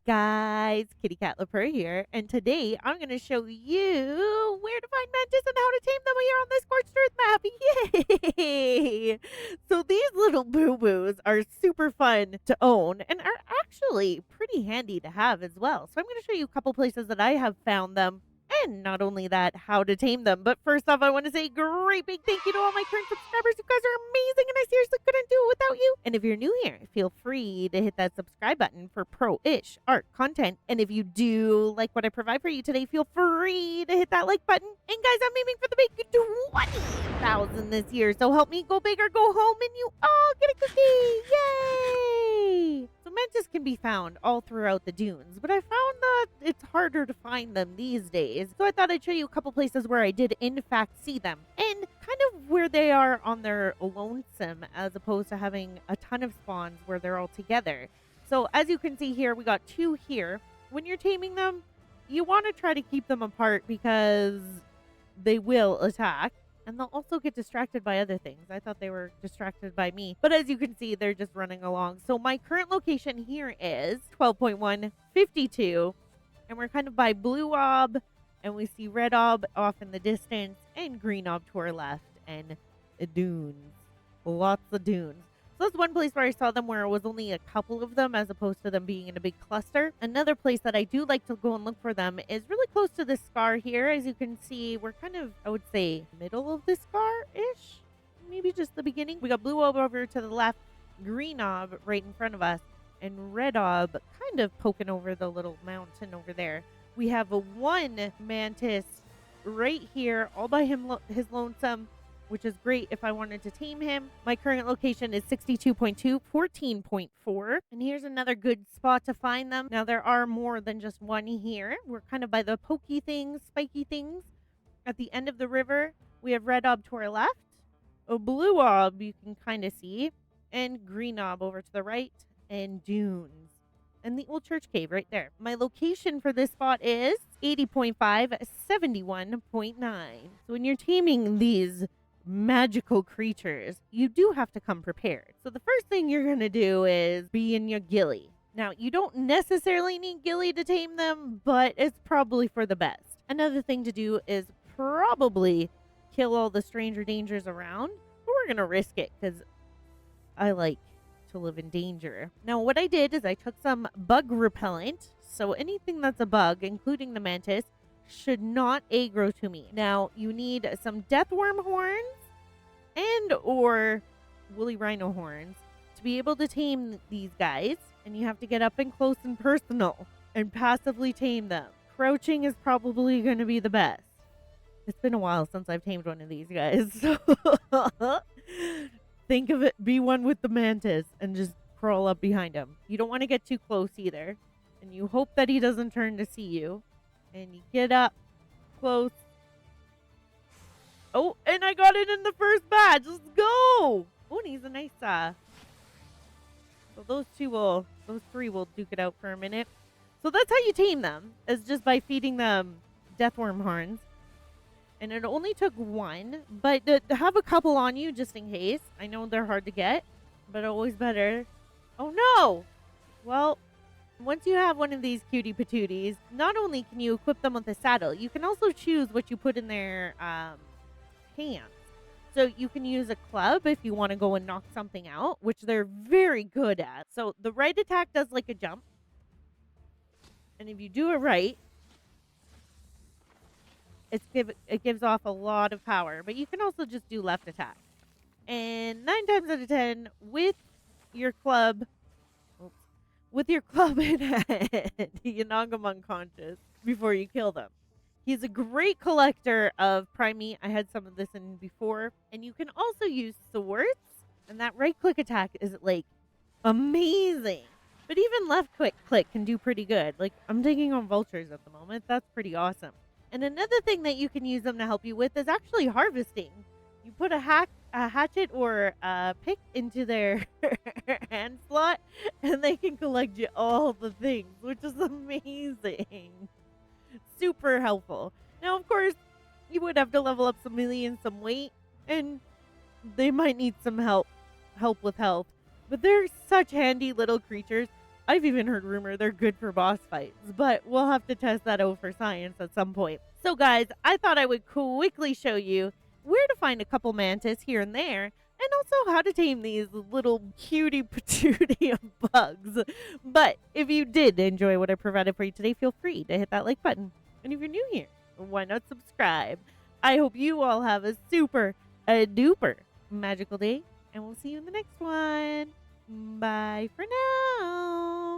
guys, Kittykatlapurr here, and today I'm going to show you where to find mantis and how to tame them here on the Scorched Earth map. Yay! So these little boo-boos are super fun to own and are actually pretty handy to have as well. So I'm going to show you a couple places that I have found them. And not only that, how to tame them. But first off, I want to say a great big thank you to all my current subscribers. You guys are amazing, and I seriously couldn't do it without you. And if you're new here, feel free to hit that subscribe button for pro-ish art content. And if you do like what I provide for you today, feel free to hit that like button. And guys, I'm aiming for the big 20,000 this year. So help me go big or go home, and you all get a cookie. Yay! So mantis can be found all throughout the dunes, but I found that it's harder to find them these days. So I thought I'd show you a couple places where I did in fact see them, and kind of where they are on their lonesome as opposed to having a ton of spawns where they're all together. So as you can see here, we got two here. When you're taming them, you want to try to keep them apart because they will attack. And they'll also get distracted by other things. I thought they were distracted by me. But as you can see, they're just running along. So my current location here is 12.152. And we're kind of by blue ob. And we see red ob off in the distance. And green ob to our left. And dunes. Lots of dunes. So that's one place where I saw them where it was only a couple of them as opposed to them being in a big cluster. Another place that I do like to go and look for them is really close to this scar here. As you can see, we're kind of, I would say, middle of the scar-ish. Maybe just the beginning. We got blue ob over to the left, green ob right in front of us, and red ob kind of poking over the little mountain over there. We have a one mantis right here all by his lonesome, which is great if I wanted to tame him. My current location is 62.2, 14.4. And here's another good spot to find them. Now, there are more than just one here. We're kind of by the pokey things, spiky things. At the end of the river, we have red ob to our left. A blue ob you can kind of see. And green ob over to the right. And dunes. And the old church cave right there. My location for this spot is 80.5, 71.9. So when you're taming these magical creatures, you do have to come prepared. So the first thing you're going to do is be in your ghillie. Now, you don't necessarily need ghillie to tame them, but it's probably for the best. Another thing to do is probably kill all the stranger dangers around, but we're going to risk it because I like to live in danger. Now, what I did is I took some bug repellent. So anything that's a bug, including the mantis, should not aggro to me. Now, you need some deathworm horns and or woolly rhino horns to be able to tame these guys, and you have to get up and close and personal and passively tame them. Crouching is probably going to be the best. It's been a while since I've tamed one of these guys, so think of it, be one with the mantis and just crawl up behind him. You don't want to get too close either, and you hope that he doesn't turn to see you. And you get up close. Oh, and I got it in the first batch. Let's go. Oh, and he's a nice so those three will duke it out for a minute. So that's how you tame them, is just by feeding them deathworm horns. And it only took one, but to have a couple on you just in case. I know they're hard to get, but always better. Oh no. Well, once you have one of these cutie patooties, not only can you equip them with a saddle, you can also choose what you put in their hands. So you can use a club if you want to go and knock something out, which they're very good at. So the right attack does like a jump. And if you do it right, it gives off a lot of power. But you can also just do left attack. And 9 times out of 10, with your club in hand, you knock him unconscious before you kill them. He's a great collector of primate. I had some of this in before. And you can also use swords. And that right click attack is like amazing. But even left click can do pretty good. Like, I'm taking on vultures at the moment. That's pretty awesome. And another thing that you can use them to help you with is actually harvesting. You put a hatchet or a pick into their hand slot, and they can collect you all the things, which is amazing. Super helpful. Now, of course, you would have to level up some melee and some weight, and they might need some help with health. But they're such handy little creatures. I've even heard rumor they're good for boss fights, but we'll have to test that out for science at some point. So guys, I thought I would quickly show you where to find a couple mantis here and there, and also how to tame these little cutie patootie of bugs. But if you did enjoy what I provided for you today, feel free to hit that like button. And if you're new here, why not subscribe? I hope you all have a super duper magical day, and we'll see you in the next one. Bye for now.